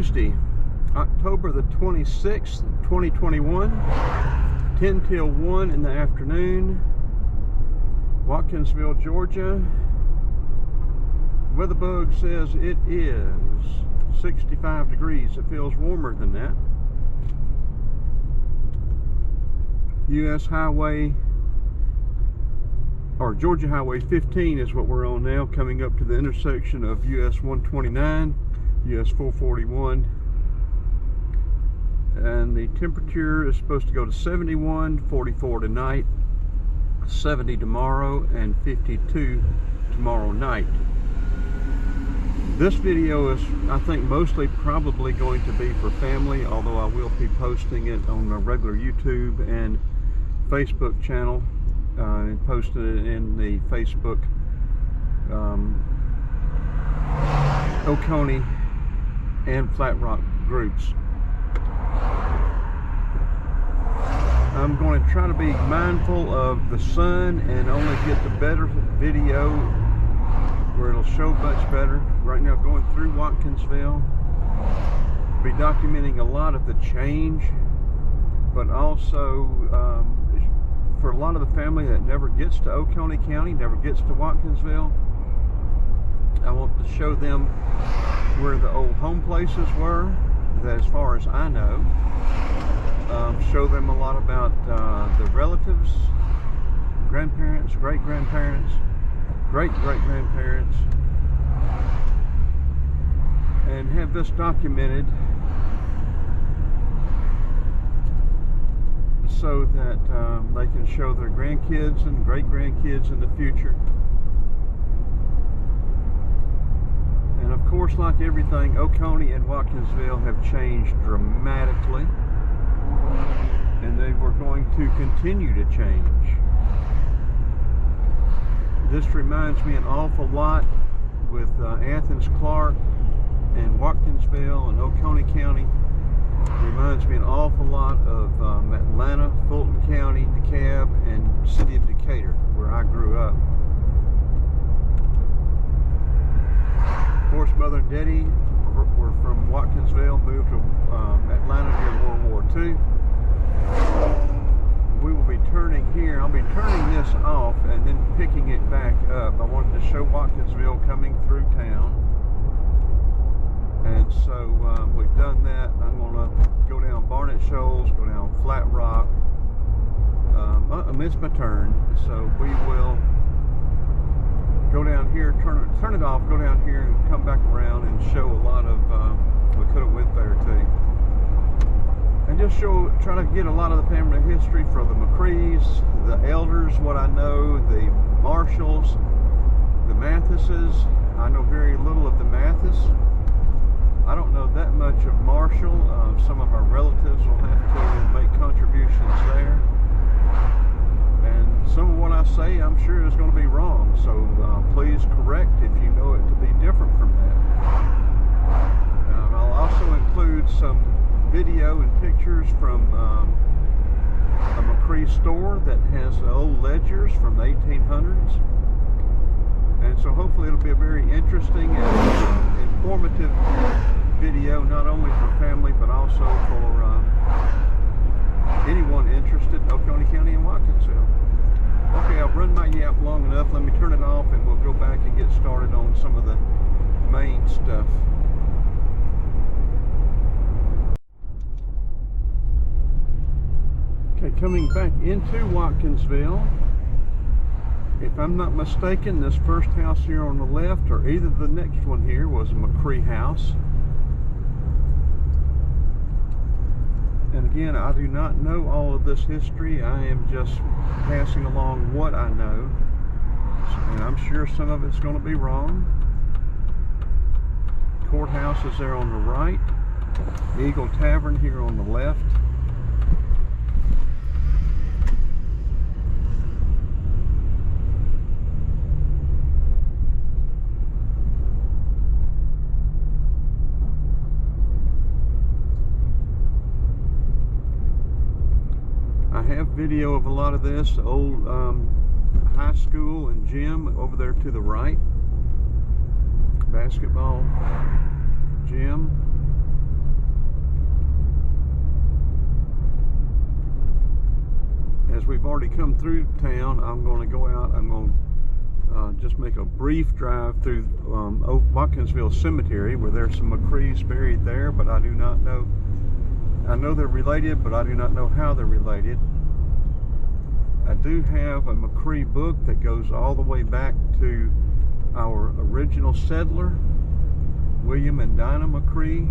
Tuesday, October the 26th, 2021, 10 till 1 in the afternoon, Watkinsville, Georgia. Weatherbug says it is 65 degrees. It feels warmer than that. US Highway, or Georgia Highway 15 is what we're on now, coming up to the intersection of US 129, US 441. And the temperature is supposed to go to 71, 44 tonight, 70 tomorrow, and 52 tomorrow night. This video is, I think, mostly probably going to be for family, although I will be posting it on a regular YouTube and Facebook channel, and posting it in the Facebook Oconee and Flat Rock groups. I'm going to try to be mindful of the sun and only get the better video where it'll show much better. Right now, going through Watkinsville, be documenting a lot of the change, but also for a lot of the family that never gets to Oconee County, never gets to Watkinsville, I want to show them where the old home places were, that as far as I know. Show them a lot about the relatives, grandparents, great-grandparents, great-great-grandparents, and have this documented so that they can show their grandkids and great-grandkids in the future. And of course, like everything, Oconee and Watkinsville have changed dramatically, and they were going to continue to change. This reminds me an awful lot with Athens, Clark, and Watkinsville and Oconee County. Reminds me an awful lot of Atlanta, Fulton County, DeKalb, and City of Decatur, where I grew up. Of course, Mother and Daddy were from Watkinsville, moved to Atlanta during World War II. We will be turning here. I'll be turning this off and then picking it back up. I wanted to show Watkinsville coming through town. And so we've done that. I'm going to go down Barnett, Shoals, go down Flat Rock. I missed my turn, so we will go down here, turn it off, go down here and come back around and show a lot of, we could have went there too. And just try to get a lot of the family history for the McCrees, the elders, what I know, the Marshalls, the Mathises. I know very little of the Mathis. I don't know that much of Marshall. Some of our relatives will have to make contributions there. And some of what I say, I'm sure is going to be wrong. So please correct if you know it to be different from that. I'll also include some video and pictures from a McCree store that has old ledgers from the 1800s. And so hopefully it'll be a very interesting and informative video, not only for family, but also for anyone interested in Oconee County and Watkinsville. Okay, I've run my yap long enough. Let me turn it off and we'll go back and get started on some of the main stuff. Okay, coming back into Watkinsville. If I'm not mistaken, this first house here on the left, or either the next one here, was a McCree house. And again, I do not know all of this history. I am just passing along what I know. And I'm sure some of it's going to be wrong. Courthouse is there on the right. Eagle Tavern here on the left. I have video of a lot of this, old high school and gym over there to the right. Basketball gym. we've already come through town, I'm going to go out. I'm going to just make a brief drive through Watkinsville Cemetery, where there's some McCrees buried there, but I do not know. I know they're related, but I do not know how they're related. I do have a McCree book that goes all the way back to our original settler, William and Dinah McCree,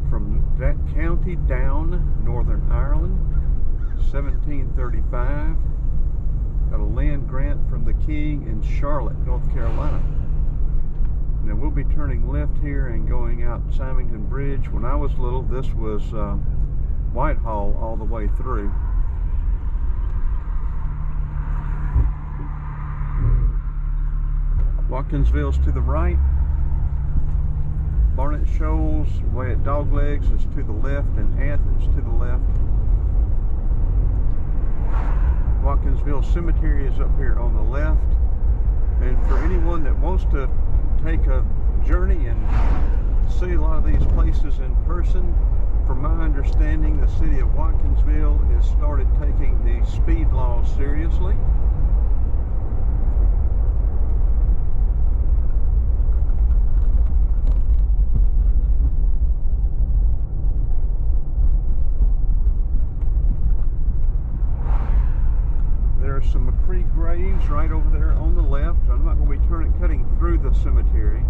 from that county down, Northern Ireland, 1735. Got a land grant from the king in Charlotte, North Carolina. Now we'll be turning left here and going out Symington Bridge. When I was little, this was Whitehall all the way through. Watkinsville's to the right. Barnett Shoals, way at Doglegs, is to the left, and Athens to the left. Watkinsville Cemetery is up here on the left. And for anyone that wants to take a journey and see a lot of these places in person, from my understanding, the city of Watkinsville has started taking the speed laws seriously. There's some McCree graves right over there on the left. I'm not going to be cutting through the cemetery.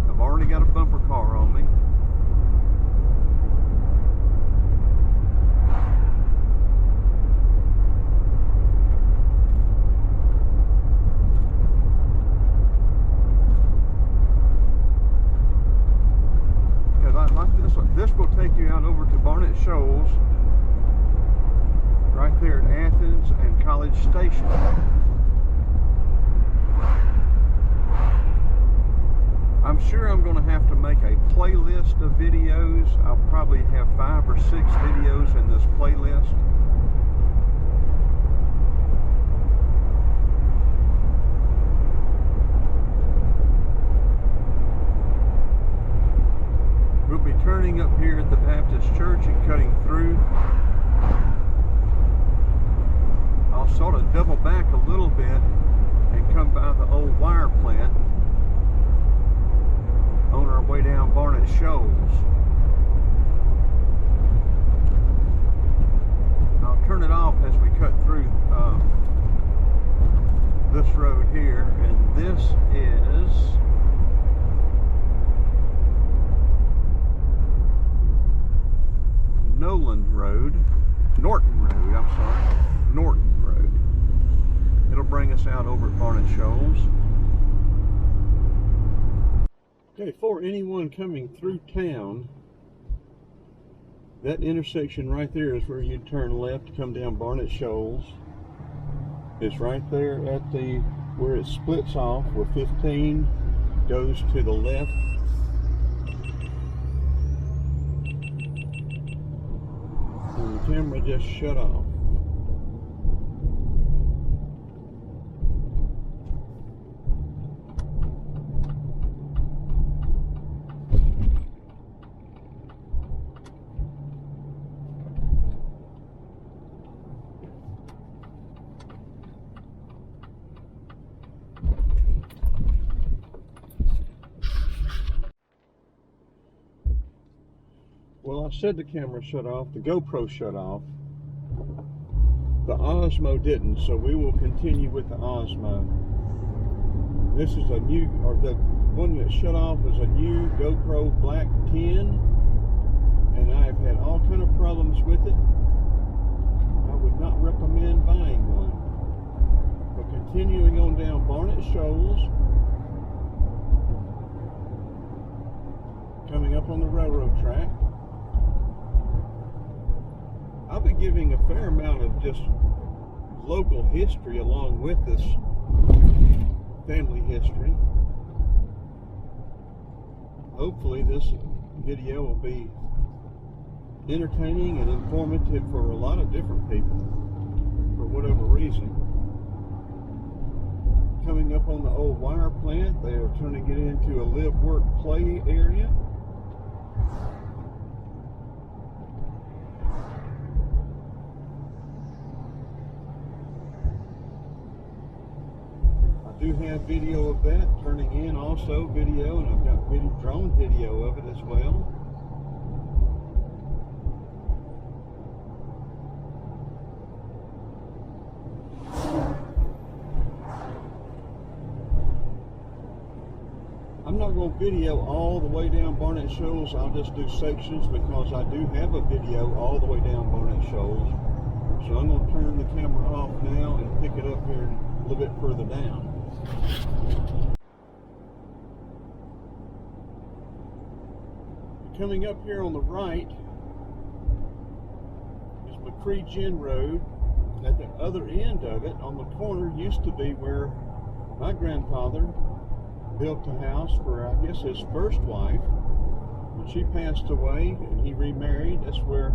I've already got a bumper car on me. Because I like this one. This will take you out over to Barnett Shoals, right there at Athens and College Station. I'm sure I'm going to have to make a playlist of videos. I'll probably have 5 or 6 videos in this playlist. We'll be turning up here at the Baptist Church and cutting through. I'll sort of double back a little bit and come by the old wire plant on our way down Barnett Shoals. I'll turn it off as we cut through this road here, and this is Norton Road, I'm sorry, Norton Road. It'll bring us out over at Barnett Shoals. Okay, for anyone coming through town, that intersection right there is where you'd turn left to come down Barnett Shoals. It's right there at where it splits off, where 15 goes to the left. And the camera just shut off. Well, I said the camera shut off, the GoPro shut off. The Osmo didn't, so we will continue with the Osmo. This is a new, or the one that shut off is a new GoPro Black 10, and I've had all kind of problems with it. I would not recommend buying one. But continuing on down Barnett Shoals, coming up on the railroad track. I'll be giving a fair amount of just local history along with this family history. Hopefully this video will be entertaining and informative for a lot of different people for whatever reason. Coming up on the old wire plant, they are turning it into a live, work, play area. do have video of that turning in, also video, and I've got drone video of it as well. I'm not going to video all the way down Barnett Shoals. I'll just do sections because I do have a video all the way down Barnett Shoals. So I'm going to turn the camera off now and pick it up here a little bit further down. Coming up here on the right is McCree Gin Road. At the other end of it, on the corner, used to be where my grandfather built a house for, I guess, his first wife. When she passed away and he remarried, that's where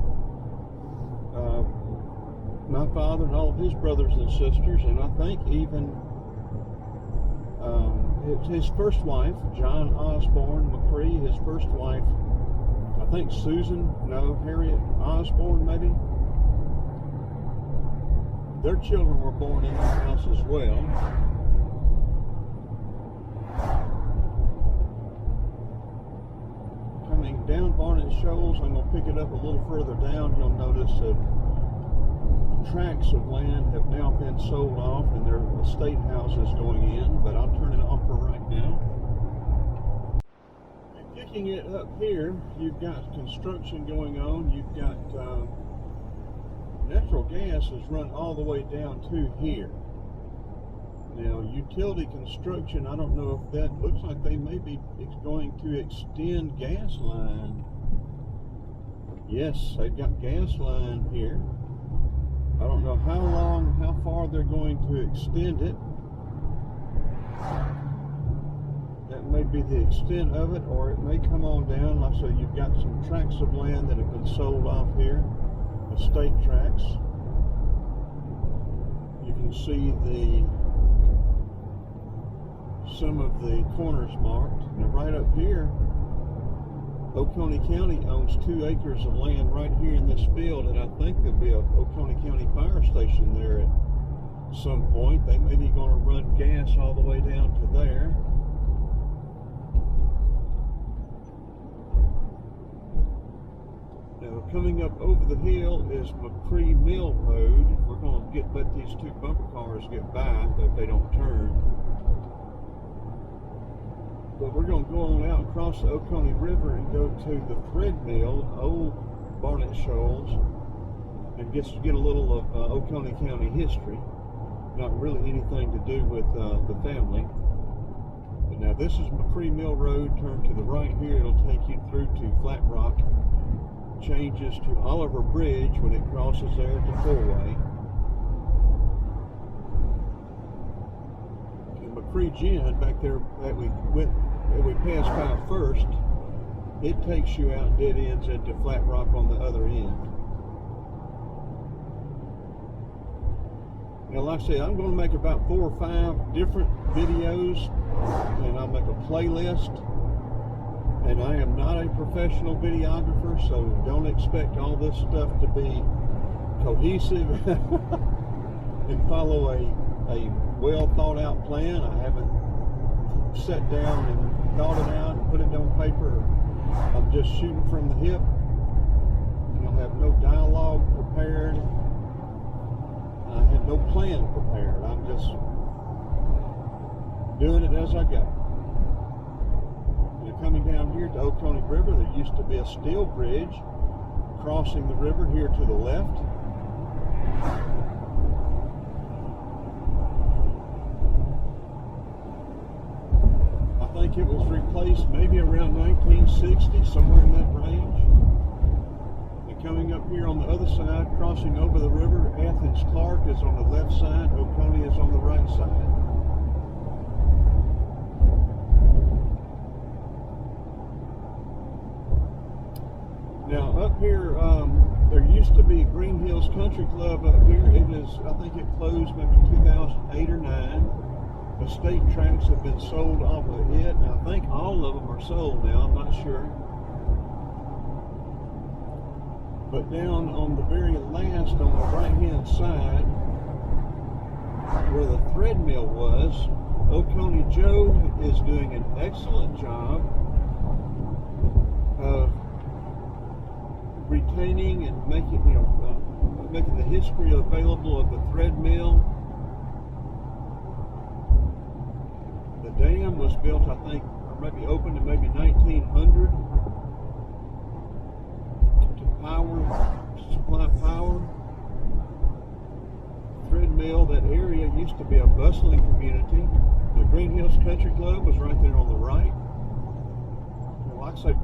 my father and all of his brothers and sisters, and I think even his first wife, John Osborne McCree, his first wife, I think Harriet Osborne maybe. Their children were born in the house as well. Coming down Barnett Shoals, I'm going to pick it up a little further down. You'll notice that tracts of land have now been sold off and there are estate houses going in, but I'll turn it off for right now. And picking it up here, you've got construction going on. You've got natural gas is run all the way down to here. Now, utility construction, I don't know if that looks like they may be going to extend gas line. Yes, they've got gas line here. I don't know how far they're going to extend it. That may be the extent of it, or it may come on down. Like I say, you've got some tracts of land that have been sold off here, estate tracts. You can see some of the corners marked. Now right up here, Oconee County owns 2 acres of land right here in this field, and I think there'll be a Oconee County fire station there at some point. They may be going to run gas all the way down to there. Now coming up over the hill is McCree Mill Road. We're going to let these 2 bumper cars get by if they don't turn. But we're going to go on out across the Oconee River and go to the thread mill, old Barnett Shoals, and get a little of Oconee County history. Not really anything to do with the family. But now this is McCree Mill Road. Turn to the right here. It'll take you through to Flat Rock. Changes to Oliver Bridge when it crosses there to 4-way. McCree Gin back there that we passed by first, it takes you out dead ends into Flat Rock on the other end. Now like I say, I'm going to make about 4 or 5 different videos, and I'll make a playlist. And I am not a professional videographer, so don't expect all this stuff to be cohesive and follow a well thought out plan. I haven't sat down and thought it out and put it on paper. I'm just shooting from the hip. I have no dialogue prepared. I have no plan prepared. I'm just doing it as I go. Coming down here to Oconee River, there used to be a steel bridge crossing the river here to the left. I think it was replaced maybe around 1960, somewhere in that range. And coming up here on the other side, crossing over the river, Athens Clark is on the left side, Oconee is on the right side. Now up here, there used to be Green Hills Country Club up here. It is, I think it closed maybe 2008 or 9. Estate tracts have been sold off of it, and I think all of them are sold now, I'm not sure. But down on the very last, on the right hand side, where the thread mill was, Oconee Joe is doing an excellent job of retaining and making, making the history available of the thread mill. The dam was built, I think, or maybe opened in maybe 1900 to supply power. Thread mill, that area used to be a bustling community. The Green Hills Country Club was right there on the right. And like I say,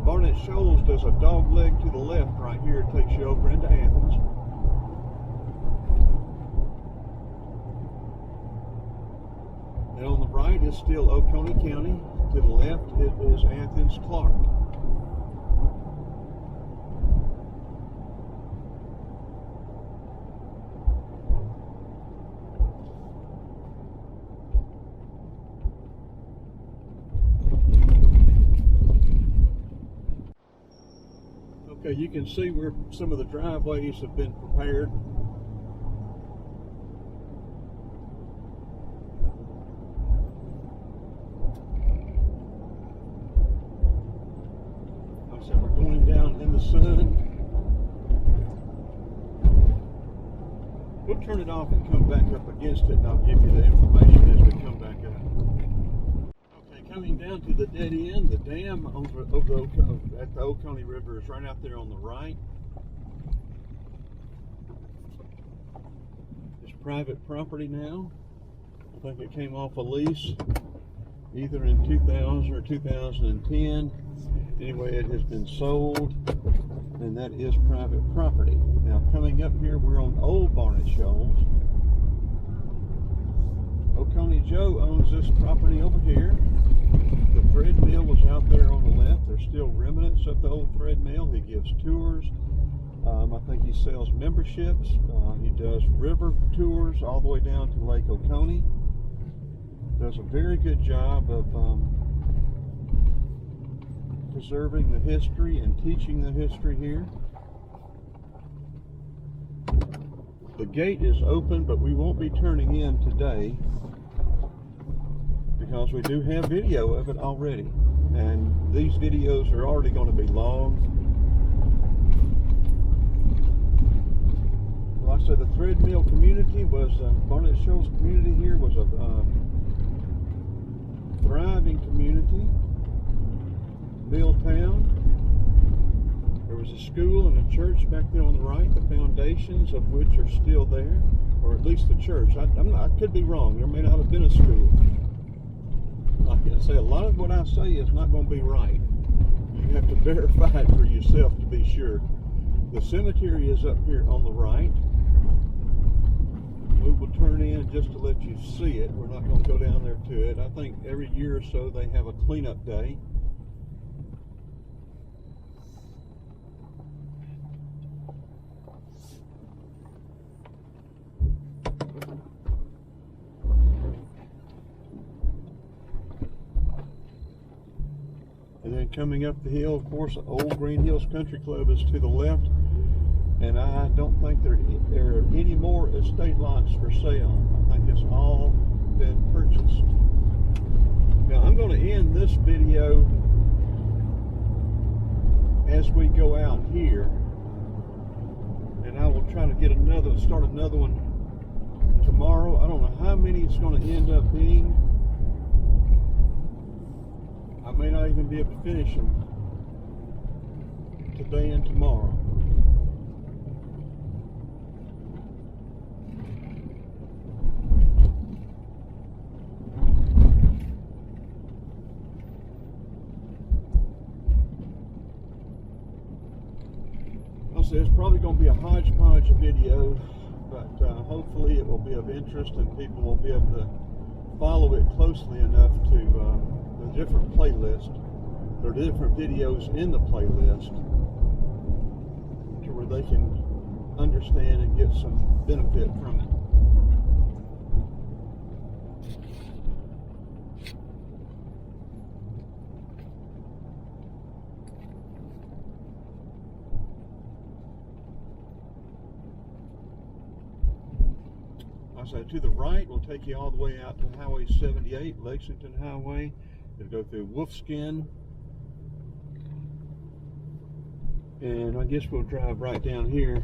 Barnett Shoals does a dog leg to the left right here. It takes you over into Athens. And on the right is still Oconee County. To the left it is Athens Clark. Okay, you can see where some of the driveways have been prepared. Like I said, we're going down in the sun. We'll turn it off and come back up against it, and I'll give you the information as we come back up. Coming down to the dead end, the dam at the Oconee River is right out there on the right. It's private property now. I think it came off a lease either in 2000 or 2010. Anyway, it has been sold, and that is private property. Now, coming up here, we're on Old Barnett Shoals. Oconee Joe owns this property over here. The thread mill was out there on the left. There's still remnants of the old thread mill. He gives tours. I think he sells memberships. He does river tours all the way down to Lake Oconee. Does a very good job of preserving the history and teaching the history here. The gate is open, but we won't be turning in today, because we do have video of it already, and these videos are already going to be long. Like I said, the thread mill community was, Barnett Shoals community here was a thriving community, mill town. There was a school and a church back there on the right, the foundations of which are still there, or at least the church. I could be wrong, there may not have been a school. Like I say, a lot of what I say is not going to be right. You have to verify it for yourself to be sure. The cemetery is up here on the right. We will turn in just to let you see it. We're not going to go down there to it. I think every year or so they have a cleanup day. And then coming up the hill, of course, the old Green Hills Country Club is to the left. And I don't think there are any more estate lots for sale. I think it's all been purchased. Now, I'm going to end this video as we go out here. And I will try to start another one tomorrow. I don't know how many it's going to end up being. I may not even be able to finish them today and tomorrow. Honestly, it's probably going to be a hodgepodge of videos, but hopefully it will be of interest and people will be able to follow it closely enough to the different playlist, or different videos in the playlist, to where they can understand and get some benefit from it. I I say to the right will take you all the way out to Highway 78, Lexington Highway. It'll go through Wolfskin. And I guess we'll drive right down here.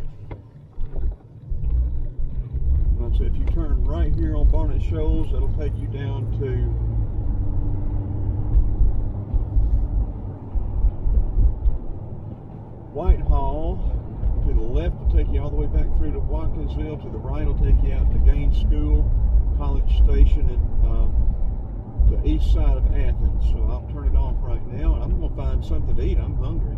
So if you turn right here on Barnett Shoals, it'll take you down to Whitehall. To the left will take you all the way back through to Watkinsville. To the right will take you out to Gaines School, College Station, and the east side of Athens. So I'll turn it off right now, and I'm going to find something to eat. I'm hungry.